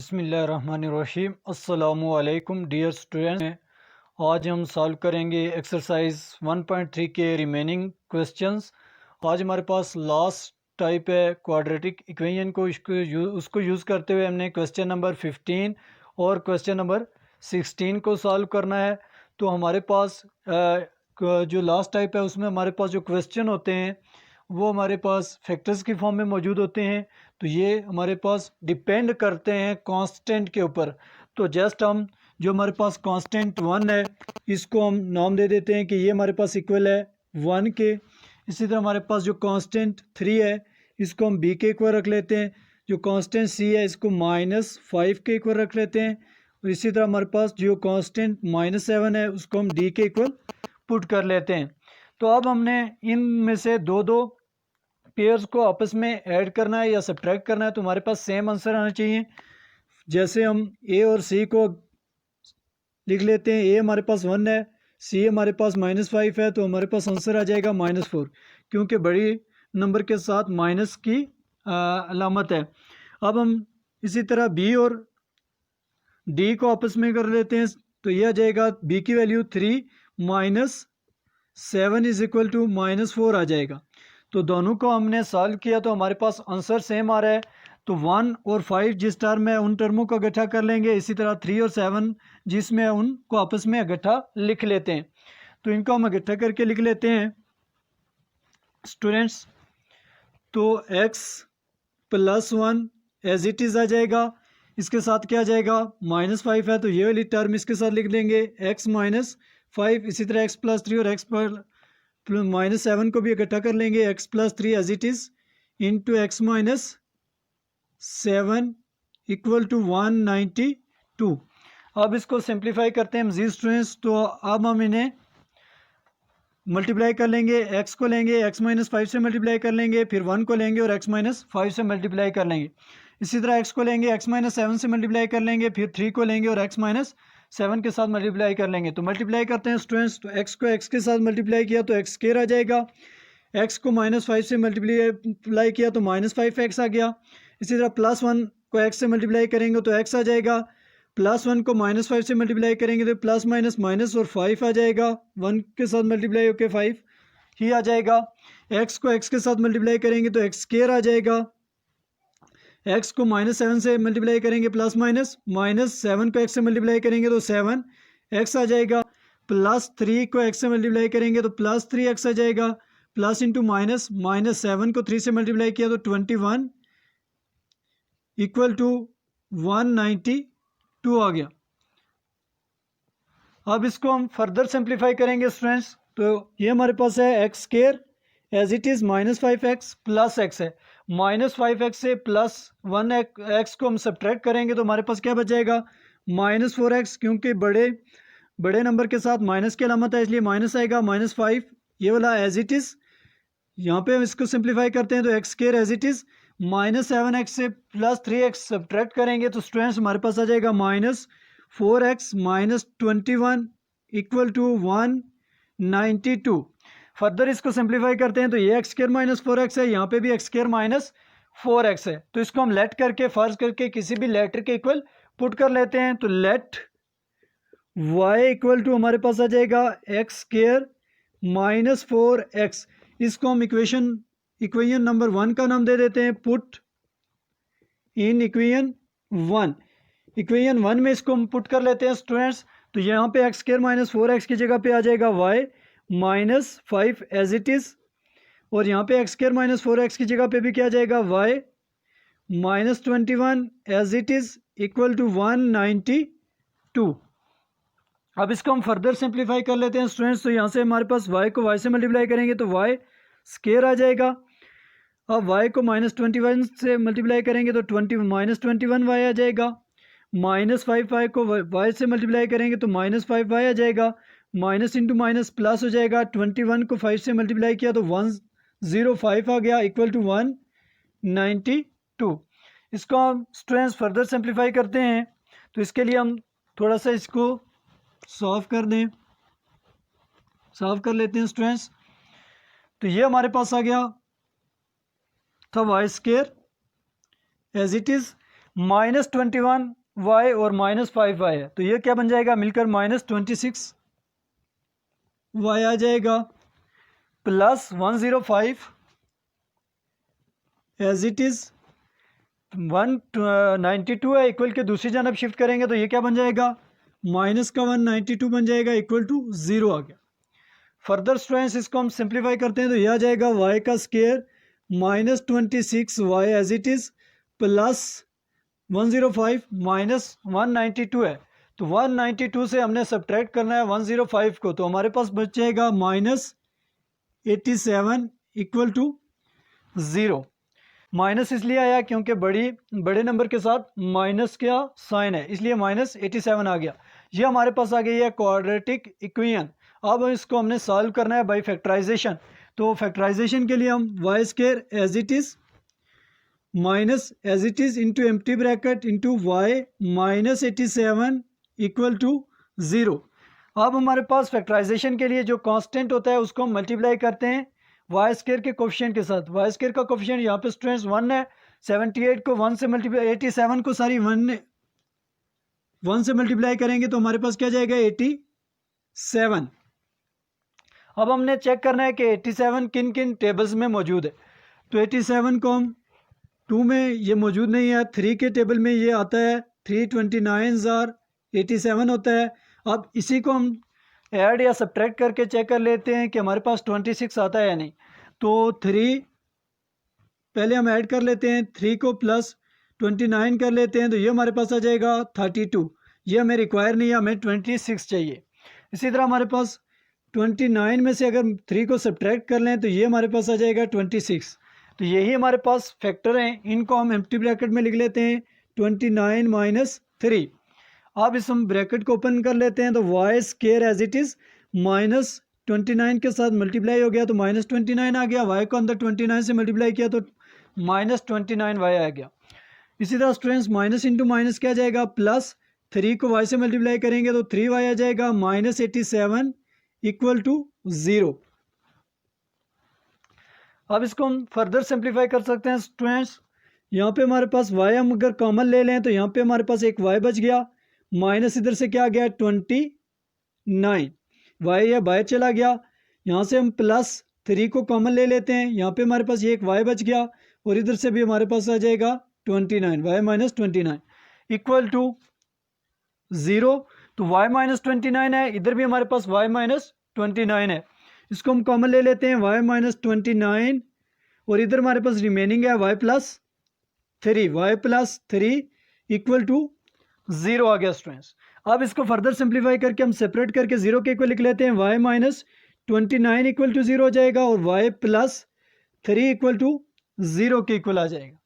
बिस्मिल्लाहिर्रहमानिर्रहीम अस्सलामुअलैकुम dear students. आज हम सॉल्व करेंगे एक्सरसाइज 1.3 के रिमेनिंग क्वेश्चंस। आज हमारे पास लास्ट टाइप है क्वाड्रेटिक इक्वेशन को उसको यूज़ करते हुए हमने क्वेश्चन नंबर 15 और क्वेश्चन नंबर 16 को सॉल्व करना है। तो हमारे पास जो लास्ट टाइप है उसमें हमारे पास जो क्वेश्चन होते हैं वो हमारे पास फैक्टर्स की फॉर्म में मौजूद होते हैं। तो ये हमारे पास डिपेंड करते हैं कांस्टेंट के ऊपर। तो जस्ट हम जो हमारे पास कांस्टेंट 1 है इसको हम नाम दे देते हैं कि ये हमारे पास इक्वल है 1 के। इसी तरह हमारे पास जो कांस्टेंट 3 है इसको हम b के इक्वल रख लेते हैं। जो कांस्टेंट c है इसको -5 के इक्वल रख लेते हैं। और इसी तरह हमारे पास जो कांस्टेंट -7 है उसको हम d के इक्वल पुट कर लेते हैं। तो अब हमने इनमें से दो दो पेयर्स को आपस में ऐड करना है या सब्ट्रैक्ट करना है। तो हमारे पास सेम आंसर आना चाहिए। जैसे हम ए और सी को लिख लेते हैं, ए हमारे पास 1 है, सी हमारे पास -5 है, तो हमारे पास आंसर आ जाएगा -4, क्योंकि बड़ी नंबर के साथ माइनस की अलामत है। अब हम इसी तरह बी और डी को आपस में कर लेते हैं। तो यह आ जाएगा बी की वैल्यू 3 -7 = -4 आ जाएगा। तो दोनों को हमने सॉल्व किया तो हमारे पास आंसर सेम आ रहा है। तो 1 और 5 जिस टर्म में उन टर्मों को इकट्ठा कर लेंगे, इसी तरह 3 और 7 जिसमें उनको आपस में इकट्ठा लिख लेते हैं। तो इनको हम इकट्ठा करके लिख लेते हैं स्टूडेंट्स। तो x + 1 एज इट इज़ आ जाएगा। इसके साथ क्या आ जाएगा, -5 है तो ये वाली टर्म इसके साथ लिख देंगे x - 5। इसी तरह x + 3 और x -7 को भी इकट्ठा कर लेंगे, x + 3 as it is into x - 7 = 192। अब इसको सिंप्लीफाई करते हैं मजीद स्टूडेंट्स। तो अब हम इन्हें मल्टीप्लाई कर लेंगे, x को लेंगे x - 5 से मल्टीप्लाई कर लेंगे, फिर 1 को लेंगे और x - 5 से मल्टीप्लाई कर लेंगे। इसी तरह x को लेंगे x - 7 से मल्टीप्लाई कर लेंगे, फिर 3 को लेंगे और x - 7 के साथ मल्टीप्लाई कर लेंगे। तो मल्टीप्लाई करते हैं स्टूडेंट्स। तो x को x के साथ मल्टीप्लाई किया तो x² आ जाएगा, x को -5 से मल्टीप्लाई किया तो -5x आ गया। इसी तरह +1 को x से मल्टीप्लाई करेंगे तो x आ जाएगा, +1 को -5 से मल्टीप्लाई करेंगे तो प्लस माइनस माइनस और 5 आ जाएगा, 1 के साथ मल्टीप्लाई होकर 5 ही आ जाएगा। x को x के साथ मल्टीप्लाई करेंगे तो x² आ जाएगा, x को -7 से मल्टीप्लाई करेंगे -7 को x से मल्टीप्लाई करेंगे तो 7x आ जाएगा, +3 को x से मल्टीप्लाई करेंगे तो +3x आ जाएगा, प्लस इंटू माइनस -7 को 3 से मल्टीप्लाई किया तो 21 = 192 आ गया। अब इसको हम फर्दर सिंप्लीफाई करेंगे स्टूडेंट्स। तो ये हमारे पास है x² as it is -5x + x है। -5x से +1x को हम सब्ट्रैक्ट करेंगे तो हमारे पास क्या बच जाएगा, -4x, क्योंकि बड़े नंबर के साथ माइनस की अलामत है इसलिए माइनस आएगा। -5 ये वाला एज इट इज़, यहाँ पे हम इसको सिंप्लीफाई करते हैं तो x² as it is, -7x से +3x सब्ट्रैक्ट करेंगे तो स्टूडेंट्स हमारे पास आ जाएगा -4x - 21 = 192। फर्दर इसको सिंप्लीफाई करते हैं तो ये x² - 4x है, यहाँ पे भी x² - 4x है। तो इसको हम लेट करके फर्ज करके किसी भी लेटर के इक्वल पुट कर लेते हैं। तो लेट y = हमारे पास आ जाएगा x² - 4x। इसको हम इक्वेशन नंबर 1 का नाम दे देते हैं, पुट इन इक्वेशन 1। इक्वेशन 1 में इसको हम पुट कर लेते हैं स्टूडेंट्स। तो यहाँ पे x² - 4x की जगह पे आ जाएगा y -5 एज इट इज़, और यहाँ पे x² - 4x की जगह पे भी क्या आ जाएगा, y -21 एज इट इज़ = 192। अब इसको हम फर्दर सिंप्लीफाई कर लेते हैं स्टूडेंट्स। तो यहाँ से हमारे पास y को y से मल्टीप्लाई करेंगे तो y² आ जाएगा। अब y को -21 से मल्टीप्लाई करेंगे तो -21y आ जाएगा, -5y को y से मल्टीप्लाई करेंगे तो -5y आ जाएगा, माइनस इंटू माइनस प्लस हो जाएगा। 21 को 5 से मल्टीप्लाई किया तो 105 आ गया = 192। इसको हम स्टूडेंट्स फर्दर सिंप्लीफाई करते हैं। तो इसके लिए हम थोड़ा सा इसको सॉल्व कर लेते हैं स्टूडेंट्स। तो ये हमारे पास आ गया था y² as it is -21y और -5y है, तो ये क्या बन जाएगा मिलकर -26y आ जाएगा, प्लस 105 एज इट इज़ 192 है, इक्वल के दूसरी जानब शिफ्ट करेंगे तो ये क्या बन जाएगा, माइनस का 192 बन जाएगा, इक्वल टू 0 आ गया। फर्दर स्टूडेंट्स इसको हम सिंप्लीफाई करते हैं तो यह आ जाएगा y का square -26y as it is plus 105 minus 192 है, तो 192 से हमने सब्ट्रैक्ट करना है 105 को, तो हमारे पास बचेगा -87 इक्वल टू 0। माइनस इसलिए आया क्योंकि बड़े नंबर के साथ माइनस का साइन है, इसलिए -87 आ गया। ये हमारे पास आ गई है क्वाड्रेटिक इक्वेशन। अब इसको हमने सॉल्व करना है बाय फैक्टराइजेशन। तो फैक्टराइजेशन के लिए हम y square as it is minus as it is into empty bracket into y -87 equal to 0। अब हमारे पास फैक्टराइजेशन के लिए जो कांस्टेंट होता है उसको हम मल्टीप्लाई करते हैं वाई स्क्वायर के कोफिशिएंट के साथ। वाई स्क्वायर का कोफिशिएंट यहाँ पे स्टूडेंट्स 1 है, 78 को 1 से मल्टीप्लाई 87 को सारी 1 से मल्टीप्लाई करेंगे तो हमारे पास क्या जाएगा 87। अब हमने चेक करना है कि 87 किन किन टेबल्स में मौजूद है। तो 87 को हम 2 में ये मौजूद नहीं है, 3 के टेबल में ये आता है, 329,87 होता है। अब इसी को हम ऐड या सब्ट्रैक्ट करके चेक कर लेते हैं कि हमारे पास 26 आता है या नहीं। तो 3 पहले हम ऐड कर लेते हैं, 3 को प्लस 29 कर लेते हैं तो ये हमारे पास आ जाएगा 32। ये हमें रिक्वायर नहीं है, हमें 26 चाहिए। इसी तरह हमारे पास 29 में से अगर 3 को सब्ट्रैक्ट कर लें तो ये हमारे पास आ जाएगा 26। तो यही हमारे पास फैक्टर हैं, इनको हम एम्प्टी ब्रैकेट में लिख लेते हैं 29 माइनस 3। अब इस हम ब्रैकेट को ओपन कर लेते हैं तो y square as it is -29 के साथ मल्टीप्लाई हो गया तो -29 आ गया, वाई को अंदर 29 से मल्टीप्लाई किया तो -29y आ गया। इसी तरह स्टूडेंट्स माइनस इंटू माइनस क्या जाएगा, प्लस 3 को y से मल्टीप्लाई करेंगे तो 3y आ जाएगा, -87 इक्वल टू 0। अब इसको हम फर्दर सिंप्लीफाई कर सकते हैं स्टूडेंट्स। यहाँ पे हमारे पास y हम अगर कॉमन ले लें तो यहाँ पे हमारे पास एक y बच गया, माइनस इधर से क्या आ गया 29, y या बाहर चला गया। यहाँ से हम प्लस 3 को कॉमन ले लेते हैं, यहाँ पे हमारे पास ये एक y बच गया और इधर से भी हमारे पास आ जाएगा 29, y माइनस 29 इक्वल टू 0। तो y माइनस 29 है, इधर भी हमारे पास y माइनस 29 है, इसको हम कॉमन ले लेते हैं y माइनस 29 और इधर हमारे पास रिमेनिंग है y प्लस 3 इक्वल टू 0 आ गया स्टूडेंट्स। अब इसको फर्दर सिंप्लीफाई करके हम सेपरेट करके 0 के इक्वल लिख लेते हैं, y माइनस 29 इक्वल टू 0 हो जाएगा और y प्लस 3 इक्वल टू 0 के इक्वल आ जाएगा।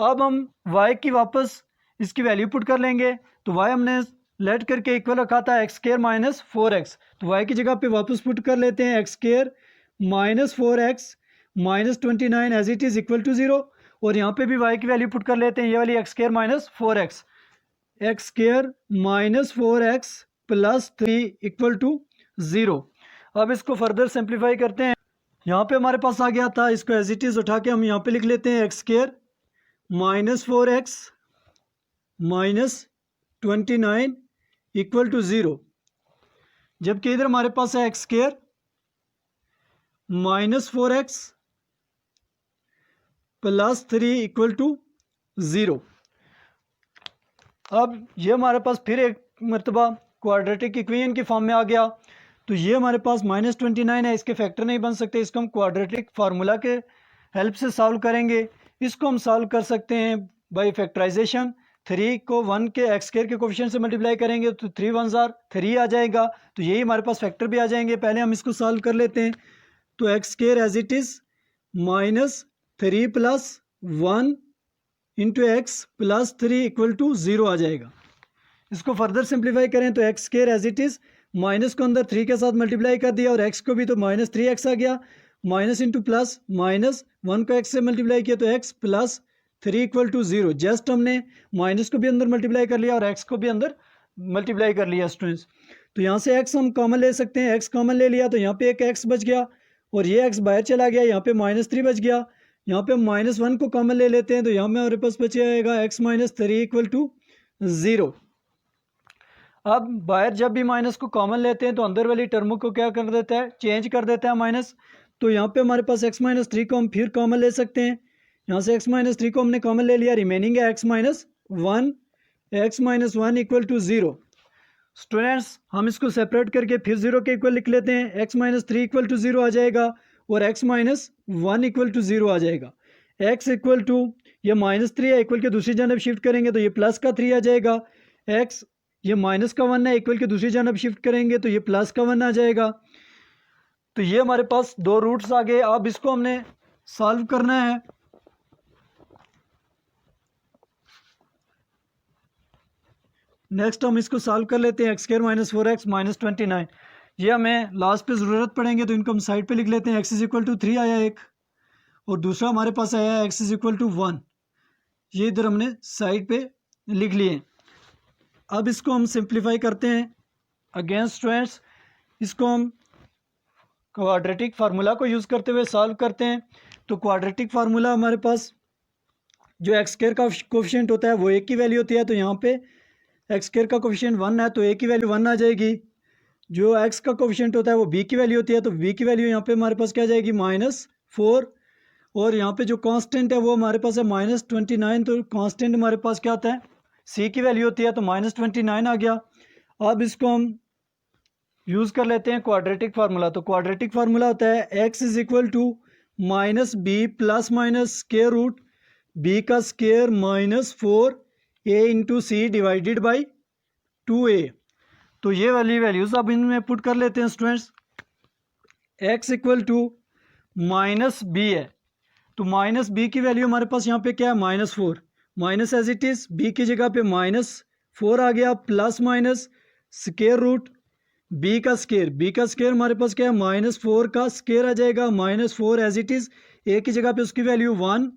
अब हम y की वापस इसकी वैल्यू पुट कर लेंगे, तो y हमने लेट करके इक्वल रखा था एक्स स्क्वायर माइनस 4x, तो y की जगह पे वापस पुट कर लेते हैं x square minus 4x minus 29 as it is equal to 0 और यहाँ पे भी y की वैल्यू पुट कर लेते हैं, ये वाली x square minus 4x, x square minus 4x plus 3 equal to 0। अब इसको फर्दर सिंप्लीफाई करते हैं, यहाँ पे हमारे पास आ गया था, इसको एज इट इज़ उठा के हम यहाँ पे लिख लेते हैं x square minus 4x minus 29 equal to 0, जबकि इधर हमारे पास है x square minus 4x plus 3 equal to 0। अब ये हमारे पास फिर एक मरतबा क्वाड्रेटिक इक्वेशन की फॉर्म में आ गया, तो ये हमारे पास -29 है, इसके फैक्टर नहीं बन सकते, इसको हम क्वाड्रेटिक फार्मूला के हेल्प से सॉल्व करेंगे। इसको हम सॉल्व कर सकते हैं बाय फैक्टराइजेशन। 3 को 1 के एक्स स्क्वायर के कोफिशिएंट से मल्टीप्लाई करेंगे तो 3 1 जार 3 आ जाएगा, तो यही हमारे पास फैक्टर भी आ जाएंगे। पहले हम इसको सॉल्व कर लेते हैं, तो x square as it is minus 3 plus 1 into x plus 3 equal to 0 आ जाएगा। इसको फर्दर सिंप्लीफाई करें तो x square as it is minus को अंदर 3 के साथ मल्टीप्लाई कर दिया और एक्स को भी तो माइनस 3x आ गया, माइनस इंटू प्लस माइनस 1 को एक्स से मल्टीप्लाई किया तो x plus 3 equal to 0। Just हमने माइनस को भी अंदर मल्टीप्लाई कर लिया और एक्स को भी अंदर मल्टीप्लाई कर लिया स्टूडेंट्स। तो यहाँ से एक्स हम कॉमन ले सकते हैं, एक्स कॉमन ले लिया तो यहाँ पे एक एक्स बच गया और ये एक्स बाहर चला गया, यहाँ पे -3 बच गया, यहाँ पे -1 को कॉमन ले लेते हैं तो यहाँ में हमारे पास बच जाएगा x - 3 इक्वल टू 0। अब बाहर जब भी माइनस को कॉमन लेते हैं तो अंदर वाली टर्मों को क्या कर देता है, चेंज कर देता है माइनस। तो यहाँ पे हमारे पास x - 3 को हम फिर कॉमन ले सकते हैं। यहाँ से x - 3 को हमने कॉमन ले लिया, रिमेनिंग है x - 1, x - 1 equal to 0। Students हम इसको सेपरेट करके फिर 0 के इक्वल लिख लेते हैं। x - 3 इक्वल टू 0 आ जाएगा और x - 1 इक्वल टू 0 आ जाएगा। x इक्वल टू ये -3 है, इक्वल के दूसरी जानब शिफ्ट करेंगे तो ये प्लस का 3 आ जाएगा। x ये माइनस का 1 है, इक्वल के दूसरी जानब शिफ्ट करेंगे तो ये प्लस का 1 आ जाएगा। तो ये हमारे पास दो रूट्स आ गए। अब इसको हमने सॉल्व करना है। नेक्स्ट हम इसको सॉल्व कर लेते हैं। x² - 4x - 29 ये हमें लास्ट पे ज़रूरत पड़ेंगे तो इनको हम साइड पे लिख लेते हैं। x = 3 आया एक, और दूसरा हमारे पास आया है x = 1। ये इधर हमने साइड पे लिख लिए। अब इसको हम सिंप्लीफाई करते हैं। अगेन स्टूडेंट्स इसको हम क्वाड्रेटिक फार्मूला को यूज़ करते हुए सॉल्व करते हैं। तो क्वाड्रेटिक फार्मूला हमारे पास जो x² का कोफिशिएंट होता है वो एक की वैल्यू होती है, तो यहाँ पे x² का कोफिशिएंट 1 है तो a की वैल्यू 1 आ जाएगी। जो x का कोफिशिएंट होता है वो b की वैल्यू होती है, तो b की वैल्यू यहाँ पे हमारे पास क्या जाएगी, -4। और यहाँ पे जो कांस्टेंट है वो हमारे पास है -29, तो कांस्टेंट हमारे पास क्या होता है, c की वैल्यू होती है, तो -29 आ गया। अब इसको हम यूज़ कर लेते हैं क्वाड्रेटिक फार्मूला। तो क्वाड्रेटिक फार्मूला होता है x = -b plus minus square root b का square -4 a into c divided by 2a। तो ये वाली वैल्यूज़ अब इनमें पुट कर लेते हैं स्टूडेंट्स। x = -b है, तो -b की वैल्यू हमारे पास यहाँ पे क्या है, -4। Minus as it is b की जगह पे -4 आ गया, plus minus square root b का स्क्वायर हमारे पास क्या है, -4 का स्क्वायर आ जाएगा, -4 एज इट इज़। a की जगह पे उसकी वैल्यू 1,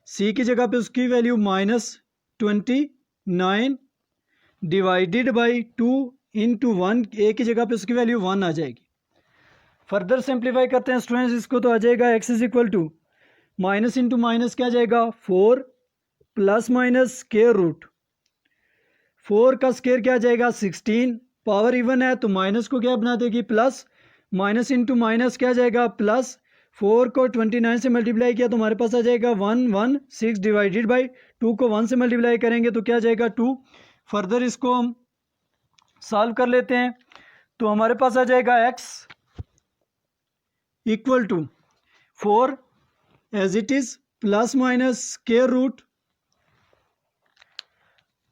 c की जगह पे उसकी value -29 divided by 2 into 1, a की जगह पे उसकी वैल्यू 1 आ जाएगी। फर्दर सिंप्लीफाई करते हैं स्टूडेंट्स इसको, तो आ जाएगा x = माइनस इंटू माइनस क्या जाएगा, 4 प्लस माइनस स्क्वायर रूट 4 का स्क्वायर क्या जाएगा, 16। पावर इवन है तो माइनस को क्या बना देगी, प्लस। माइनस इंटू माइनस क्या जाएगा, प्लस। 4 को 29 से मल्टीप्लाई किया तो हमारे पास आ जाएगा 116 डिवाइडेड बाई 2 को 1 से मल्टीप्लाई करेंगे तो क्या जाएगा, 2। फर्दर इसको हम सॉल्व कर लेते हैं। तो हमारे पास आ जाएगा x = 4 as it is plus minus square root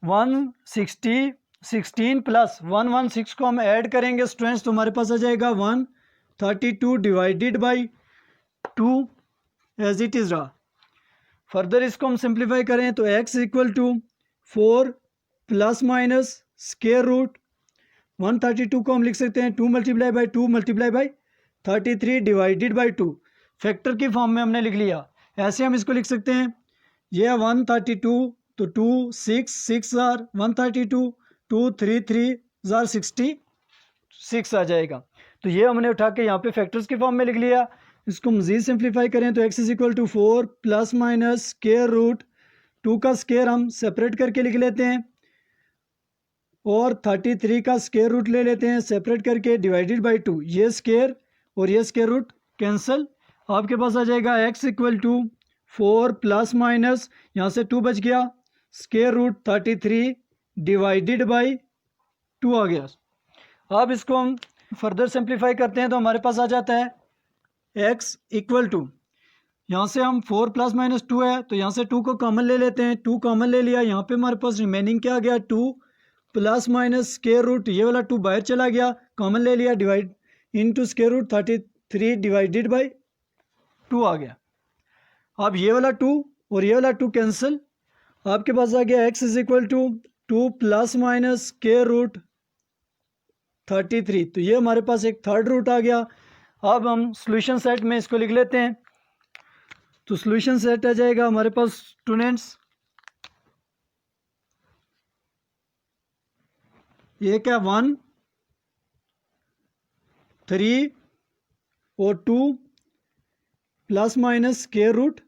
16 plus 116 को हम ऐड करेंगे स्टूडेंट्स तो हमारे पास आ जाएगा 132 divided by 2 as it is रहा। फर्दर इसको हम सिंप्लीफाई करें तो x = 4 plus minus square root 132 को हम लिख सकते हैं 2 × 2 × 33 डिवाइडेड बाई 2। फैक्टर की फॉर्म में हमने लिख लिया। ऐसे हम इसको लिख सकते हैं, ये 132 तो 2 6 6 जार 132 2 3 3 जार 66 आ जाएगा। तो ये हमने उठा के यहाँ पे फैक्टर्स की फॉर्म में लिख लिया। इसको मज़ीद सिंप्लीफाई करें तो x = 4 plus minus square root 2 का स्क्वायर हम सेपरेट करके लिख लेते हैं और 33 का स्क्वायर रूट ले लेते हैं सेपरेट करके डिवाइडेड बाई 2। ये स्क्वायर और ये स्क्वायर रूट कैंसिल, आपके पास आ जाएगा x = 4 प्लस माइनस यहाँ से 2 बच गया स्क्वायर रूट 33 डिवाइडेड बाई 2 आ गया। अब इसको हम फर्दर सिंप्लीफाई करते हैं तो हमारे पास आ जाता है x = यहाँ से हम 4 प्लस माइनस 2 है तो यहाँ से 2 को कॉमन ले लेते हैं, 2 कॉमन ले लिया। यहाँ पे हमारे पास रिमेनिंग क्या आ गया, 2 प्लस माइनस स्क्वायर रूट, ये वाला 2 बाहर चला गया, कॉमन ले लिया, divide into square root 33 divided by 2 आ गया। अब ये वाला 2 और ये वाला 2 कैंसिल, आपके पास आ गया x = 2 plus minus square root 33। तो ये हमारे पास एक थर्ड रूट आ गया। अब हम सॉल्यूशन सेट में इसको लिख लेते हैं। तो सॉल्यूशन सेट आ जाएगा हमारे पास स्टूडेंट्स, ये क्या 1 3 और 2 प्लस माइनस स्क्वायर रूट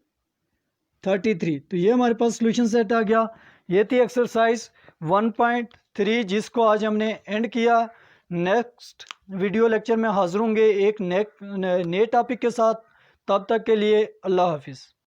33। तो ये हमारे पास सोल्यूशन सेट आ गया। ये थी एक्सरसाइज 1.3 जिसको आज हमने एंड किया। नेक्स्ट वीडियो लेक्चर में हाजिर होंगे एक नए टॉपिक के साथ। तब तक के लिए अल्लाह हाफिज़।